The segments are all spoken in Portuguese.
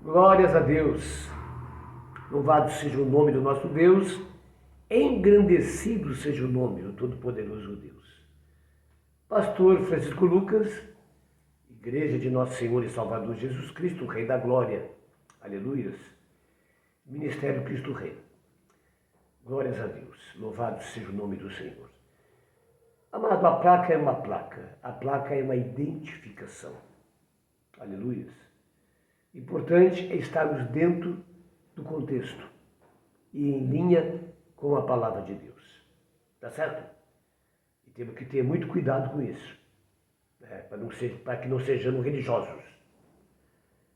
Glórias a Deus. Louvado seja o nome do nosso Deus. Engrandecido seja o nome do Todo-Poderoso Deus. Pastor Francisco Lucas, Igreja de Nosso Senhor e Salvador Jesus Cristo, Rei da Glória. Aleluias. Ministério Cristo Rei. Glórias a Deus. Louvado seja o nome do Senhor. Amado, a placa é uma placa. A placa é uma identificação. Aleluias. Importante é estarmos dentro do contexto e em linha com a palavra de Deus. Tá certo? E temos que ter muito cuidado com isso, para que não sejamos religiosos.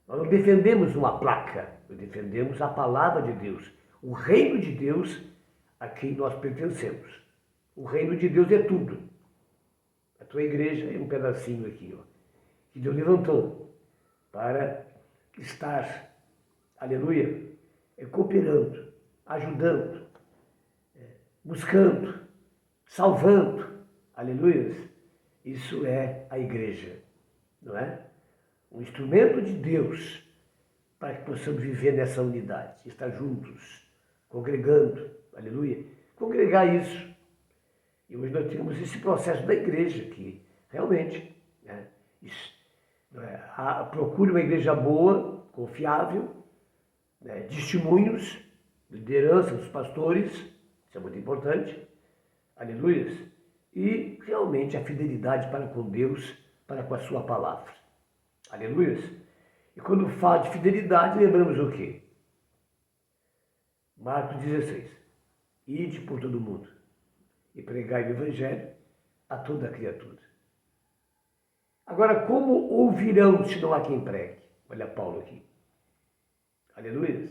Nós não defendemos uma placa, nós defendemos a palavra de Deus, o reino de Deus a quem nós pertencemos. O reino de Deus é tudo. A tua igreja é um pedacinho aqui, que Deus levantou para estar, aleluia, cooperando, ajudando, buscando, salvando, aleluia. Isso é a igreja, não é? Um instrumento de Deus para que possamos viver nessa unidade, estar juntos, congregando, aleluia. Congregar isso. E hoje nós temos esse processo da igreja que realmente, procure uma igreja boa, confiável, testemunhos, liderança dos pastores, isso é muito importante, aleluia, e realmente a fidelidade para com Deus, para com a sua palavra, aleluia. E quando fala de fidelidade, lembramos o quê? Marcos 16, ide por todo mundo e pregai o evangelho a toda criatura. Agora, como ouvirão se não há quem pregue? Olha Paulo aqui. Aleluia.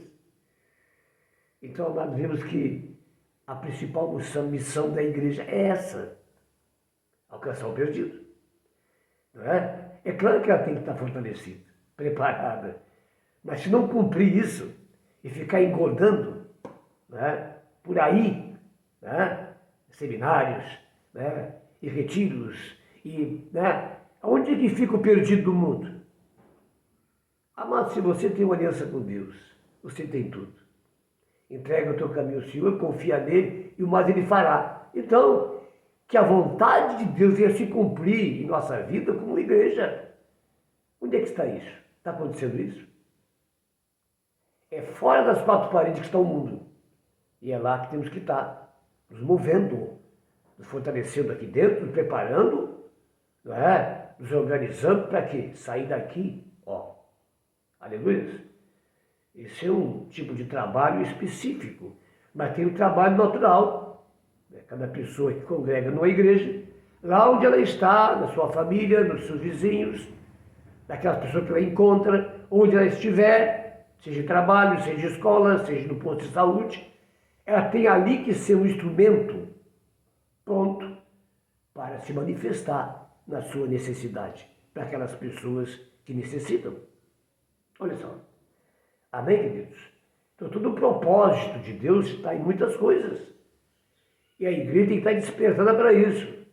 Então, nós vemos que a principal missão da igreja é essa. Alcançar o perdido. Não é? É claro que ela tem que estar fortalecida, preparada. Mas se não cumprir isso e ficar engordando, por aí, seminários, e retiros, e onde é que fica o perdido do mundo? Amado, se você tem uma aliança com Deus, você tem tudo. Entrega o teu caminho ao Senhor, confia nele e o mais ele fará. Então, que a vontade de Deus venha se cumprir em nossa vida como igreja. Onde é que está isso? Está acontecendo isso? É fora das quatro paredes que está o mundo. E é lá que temos que estar, nos movendo, nos fortalecendo aqui dentro, nos preparando, nos organizando para quê? Sair daqui, aleluia. Esse é um tipo de trabalho específico, mas tem o trabalho natural. Cada pessoa que congrega numa igreja, lá onde ela está, na sua família, nos seus vizinhos, daquelas pessoas que ela encontra, onde ela estiver, seja em trabalho, seja em escola, seja no posto de saúde, ela tem ali que ser um instrumento pronto para se manifestar na sua necessidade, para aquelas pessoas que necessitam. Olha só. Amém, queridos? Então, todo o propósito de Deus está em muitas coisas. E a igreja tem que estar despertada para isso.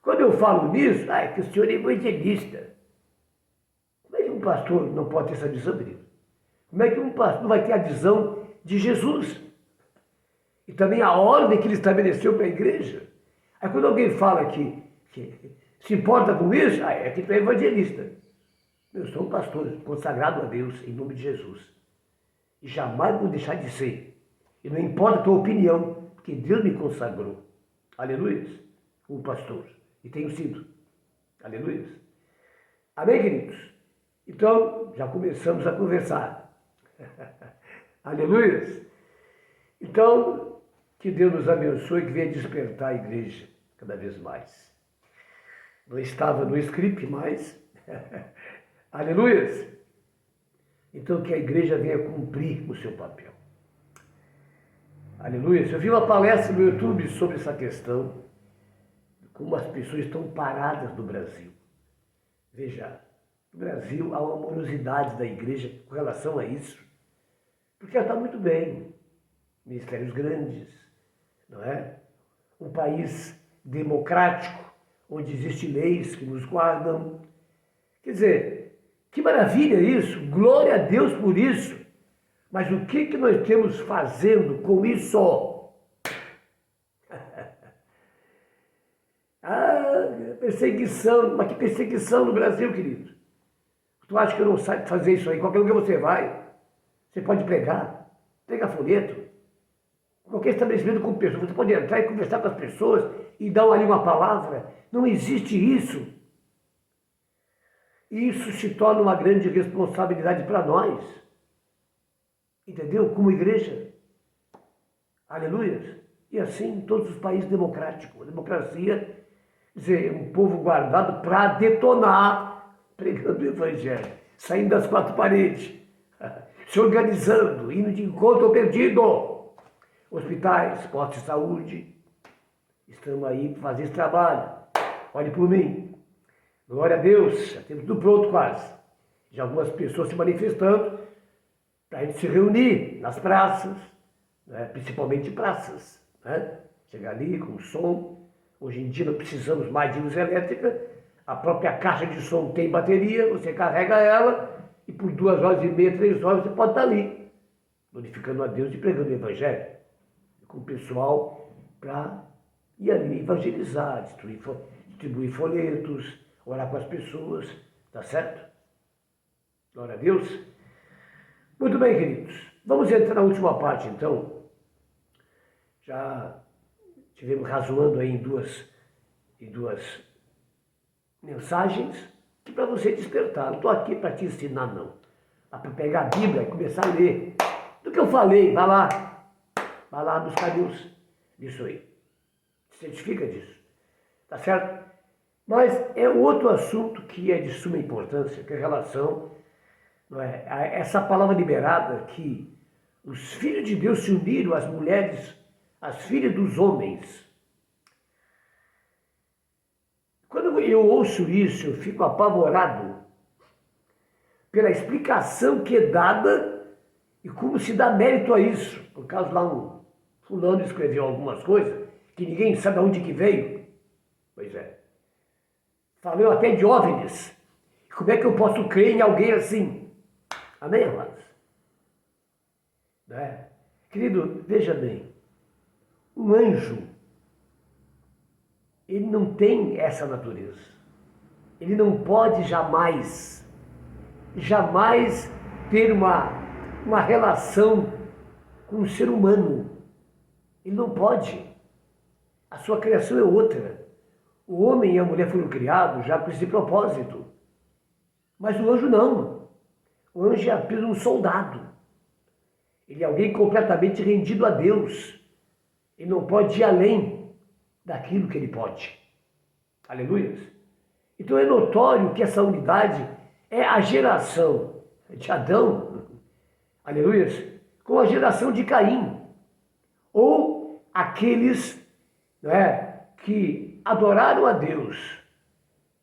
Quando eu falo nisso, é que o senhor é evangelista. Como é que um pastor não pode ter essa visão, querido? Como é que um pastor não vai ter a visão de Jesus? E também a ordem que ele estabeleceu para a igreja. Aí quando alguém fala que se importa com isso, é que tu é evangelista. Eu sou um pastor consagrado a Deus em nome de Jesus. E jamais vou deixar de ser. E não importa a tua opinião, porque Deus me consagrou. Aleluia. Um pastor. E tenho sido. Aleluia. Amém, queridos? Então, já começamos a conversar. Aleluia. Então, que Deus nos abençoe e que venha despertar a igreja cada vez mais. Não estava no script, mas... Aleluia. Então, que a igreja venha cumprir o seu papel. Aleluia. Eu vi uma palestra no YouTube sobre essa questão, como as pessoas estão paradas no Brasil. Veja, no Brasil há uma morosidade da igreja com relação a isso, porque ela está muito bem. Ministérios grandes, não é? Um país democrático, onde existem leis que nos guardam. Quer dizer, Que maravilha isso! Glória a Deus por isso! Mas o que nós estamos fazendo com isso? Ah, perseguição, mas que perseguição no Brasil, querido. Tu acha que eu não sei fazer isso aí? Qualquer lugar você vai, você pode pregar folheto. Qualquer estabelecimento com pessoas, você pode entrar e conversar com as pessoas e dar ali uma palavra. Não existe isso. Isso se torna uma grande responsabilidade para nós. Entendeu? Como igreja. Aleluia. E assim em todos os países democráticos. A democracia, quer dizer, um povo guardado para detonar, pregando o evangelho, saindo das quatro paredes, se organizando, indo de encontro ao perdido. Hospitais, postos de saúde, estamos aí para fazer esse trabalho. Olhe por mim. Glória a Deus, já temos tudo pronto quase. Já algumas pessoas se manifestando para a gente se reunir nas praças, né? Principalmente praças. Né? Chegar ali com som. Hoje em dia não precisamos mais de luz elétrica. A própria caixa de som tem bateria, você carrega ela e por 2h30, 3 horas você pode estar ali, glorificando a Deus e pregando o Evangelho. Com o pessoal para ir ali evangelizar, distribuir folhetos, orar com as pessoas, tá certo? Glória a Deus. Muito bem, queridos. Vamos entrar na última parte, então. Já estivemos razoando aí em duas mensagens que para você despertar. Não estou aqui para te ensinar, não. Para pegar a Bíblia e começar a ler. Do que eu falei, vai lá buscar Deus disso aí. Se certifica disso. Tá certo? Mas é outro assunto que é de suma importância, que é a relação, não é, a essa palavra liberada que os filhos de Deus se uniram às mulheres, às filhas dos homens. Quando eu ouço isso, eu fico apavorado pela explicação que é dada e como se dá mérito a isso. Por causa lá um fulano escreveu algumas coisas que ninguém sabe de onde que veio. Pois é. Falou até de OVNIs. Como é que eu posso crer em alguém assim? Amém, amados? Né? Querido, veja bem. Um anjo, ele não tem essa natureza. Ele não pode jamais ter uma relação com um ser humano. Ele não pode. A sua criação é outra. O homem e a mulher foram criados já com esse propósito. Mas o anjo não. O anjo é apenas um soldado. Ele é alguém completamente rendido a Deus. Ele não pode ir além daquilo que ele pode. Aleluia. Então é notório que essa unidade é a geração de Adão, aleluia, com a geração de Caim. Ou aqueles, não é, que adoraram a Deus,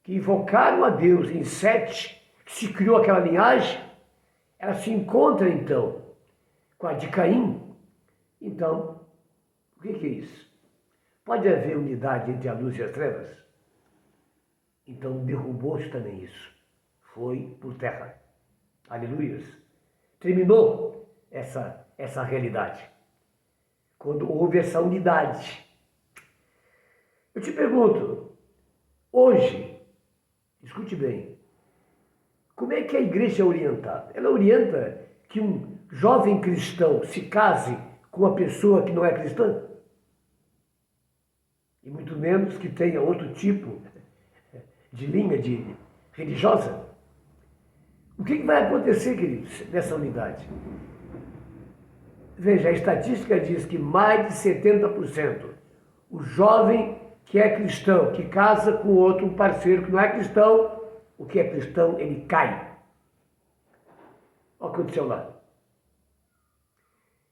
que invocaram a Deus em Sete, que se criou aquela linhagem, ela se encontra então com a de Caim. Então, o que é isso? Pode haver unidade entre a luz e as trevas? Então derrubou-se também isso. Foi por terra. Aleluias. Terminou essa realidade. Quando houve essa unidade. Eu te pergunto, hoje, escute bem, como é que a igreja é orientada? Ela orienta que um jovem cristão se case com uma pessoa que não é cristã? E muito menos que tenha outro tipo de linha religiosa? O que vai acontecer, queridos, nessa unidade? Veja, a estatística diz que mais de 70%, o jovem que é cristão, que casa com outro parceiro que não é cristão, o que é cristão, ele cai. Olha o que aconteceu lá.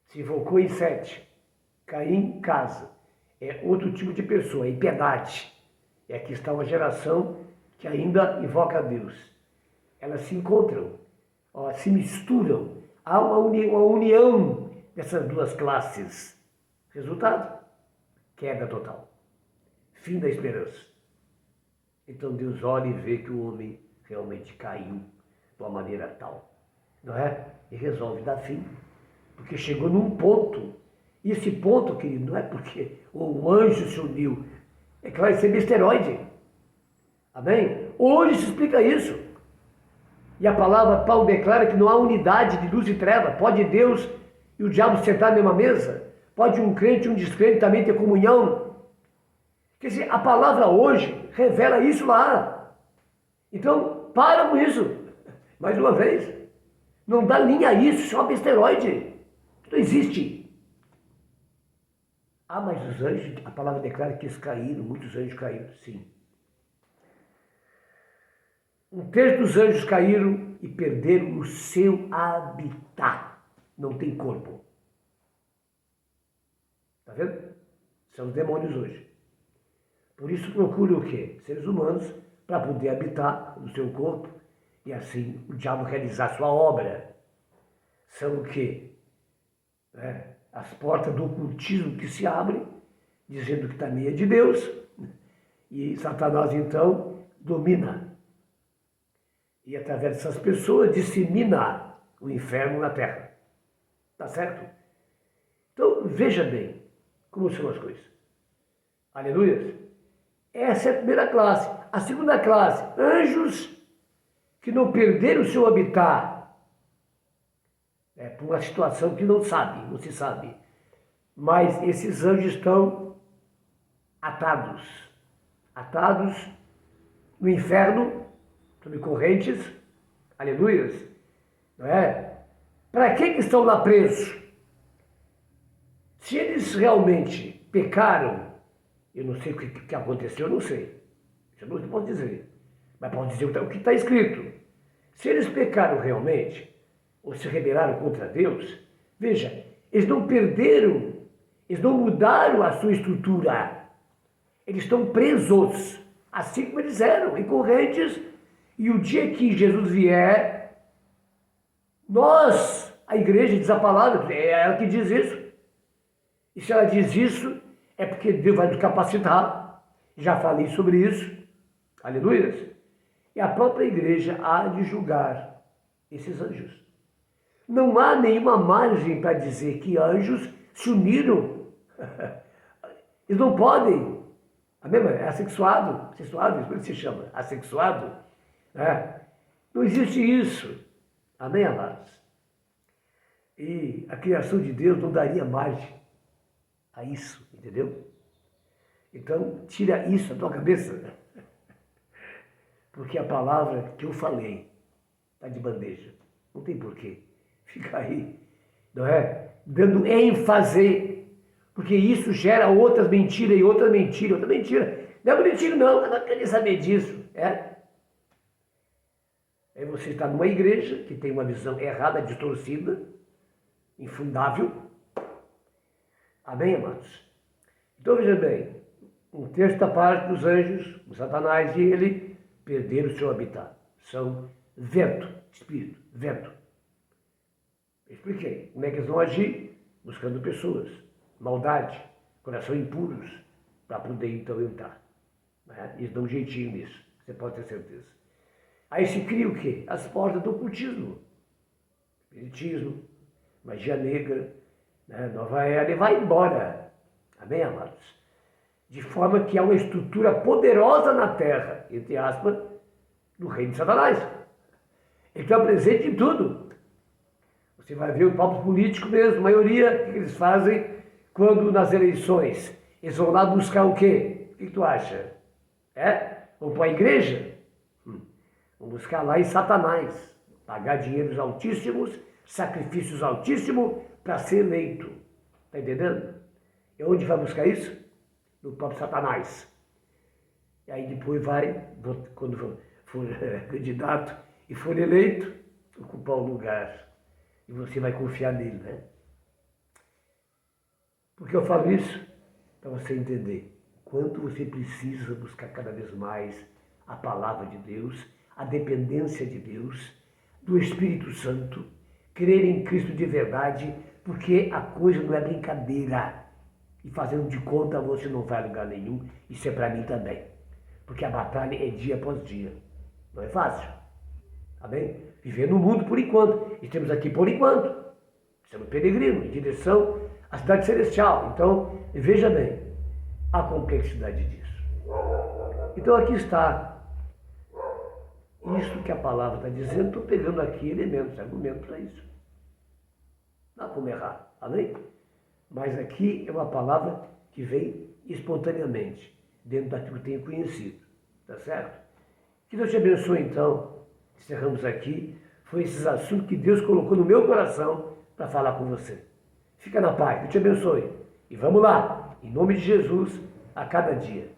Se invocou em Sete. Caim casa. É outro tipo de pessoa, é impiedade. E aqui está uma geração que ainda invoca a Deus. Elas se encontram, se misturam. Há uma união dessas duas classes. Resultado? Queda total. Fim da esperança. Então Deus olha e vê que o homem realmente caiu de uma maneira tal, não é? E resolve dar fim, porque chegou num ponto. E esse ponto, querido, não é porque o anjo se uniu, é que vai ser besteroide. Amém? Hoje se explica isso. E a palavra, Paulo declara que não há unidade de luz e treva. Pode Deus e o diabo sentar na mesma mesa? Pode um crente e um descrente também ter comunhão? Quer dizer, a palavra hoje revela isso lá. Então, para com isso. Mais uma vez. Não dá linha a isso, isso é uma besteroide. Não existe. Ah, mas os anjos, a palavra declara que eles caíram, muitos anjos caíram, sim. Um terço dos anjos caíram e perderam o seu habitat. Não tem corpo. Está vendo? São os demônios hoje. Por isso procuram o quê? Seres humanos para poder habitar no seu corpo e assim o diabo realizar sua obra. São o quê? As portas do ocultismo que se abrem, dizendo que também é de Deus, e Satanás então domina. E através dessas pessoas dissemina o inferno na terra. Tá certo? Então veja bem como são as coisas. Aleluia. Essa é a primeira classe. A segunda classe, anjos que não perderam o seu habitat. Por uma situação que não se sabe. Mas esses anjos estão atados no inferno, sob correntes, aleluias, não é? Para que estão lá presos? Se eles realmente pecaram, eu não sei o que aconteceu, eu não sei. Isso eu não posso dizer. Mas posso dizer o que está escrito. Se eles pecaram realmente, ou se rebelaram contra Deus, veja, eles não perderam, eles não mudaram a sua estrutura. Eles estão presos, assim como eles eram, em correntes. E o dia que Jesus vier, nós, a igreja diz a palavra, é ela que diz isso. E se ela diz isso, é porque Deus vai nos capacitar. Já falei sobre isso. Aleluia. E a própria igreja há de julgar esses anjos. Não há nenhuma margem para dizer que anjos se uniram. Eles não podem. É assexuado, como se chama? Assexuado. Não existe isso. Amém, amados? E a criação de Deus não daria margem a isso, entendeu? Então, tira isso da tua cabeça. Porque a palavra que eu falei está de bandeja. Não tem porquê. Fica aí, não é? Dando ênfase. Porque isso gera outras mentiras e outra mentira, outra mentira. Não é bonitinho, não. Eu não quero saber disso. Aí você está numa igreja que tem uma visão errada, distorcida, infundável. Amém, amados? Então, veja bem. Um terço da parte dos anjos, o Satanás e ele, perderam o seu habitat. São vento, espírito, vento. Eu expliquei. Como é que eles vão agir? Buscando pessoas, maldade, coração impuros, para poder então entrar. Eles dão um jeitinho nisso, você pode ter certeza. Aí se cria o quê? As portas do ocultismo. Espiritismo, magia negra, nova era, e vai embora. Amém, amados? De forma que há uma estrutura poderosa na terra, entre aspas, do reino de Satanás. Ele está presente em tudo. Você vai ver o papo político mesmo, a maioria, o que eles fazem quando nas eleições? Eles vão lá buscar o quê? O que tu acha? Vão para a igreja? Vão buscar lá em Satanás. Pagar dinheiros altíssimos, sacrifícios altíssimos para ser eleito. Está entendendo? E onde vai buscar isso? No próprio Satanás. E aí depois vai, quando for candidato e for eleito, ocupar o lugar. E você vai confiar nele, Por que eu falo isso? Para você entender quanto você precisa buscar cada vez mais a palavra de Deus, a dependência de Deus, do Espírito Santo, crer em Cristo de verdade, porque a coisa não é brincadeira. E fazendo de conta você não vai a lugar nenhum, isso é para mim também. Porque a batalha é dia após dia. Não é fácil. Tá bem? viver no mundo por enquanto. E estamos aqui por enquanto. Estamos peregrinos em direção à cidade celestial. Então, veja bem a complexidade disso. Então, aqui está isso que a palavra está dizendo. Estou pegando aqui elementos, argumentos para isso. Não há como errar. Além, mas aqui é uma palavra que vem espontaneamente, dentro daquilo que eu tenho conhecido. Tá certo? Que Deus te abençoe, então. Encerramos aqui. Foi esses assuntos que Deus colocou no meu coração para falar com você. Fica na paz. Deus te abençoe. E vamos lá. Em nome de Jesus, a cada dia.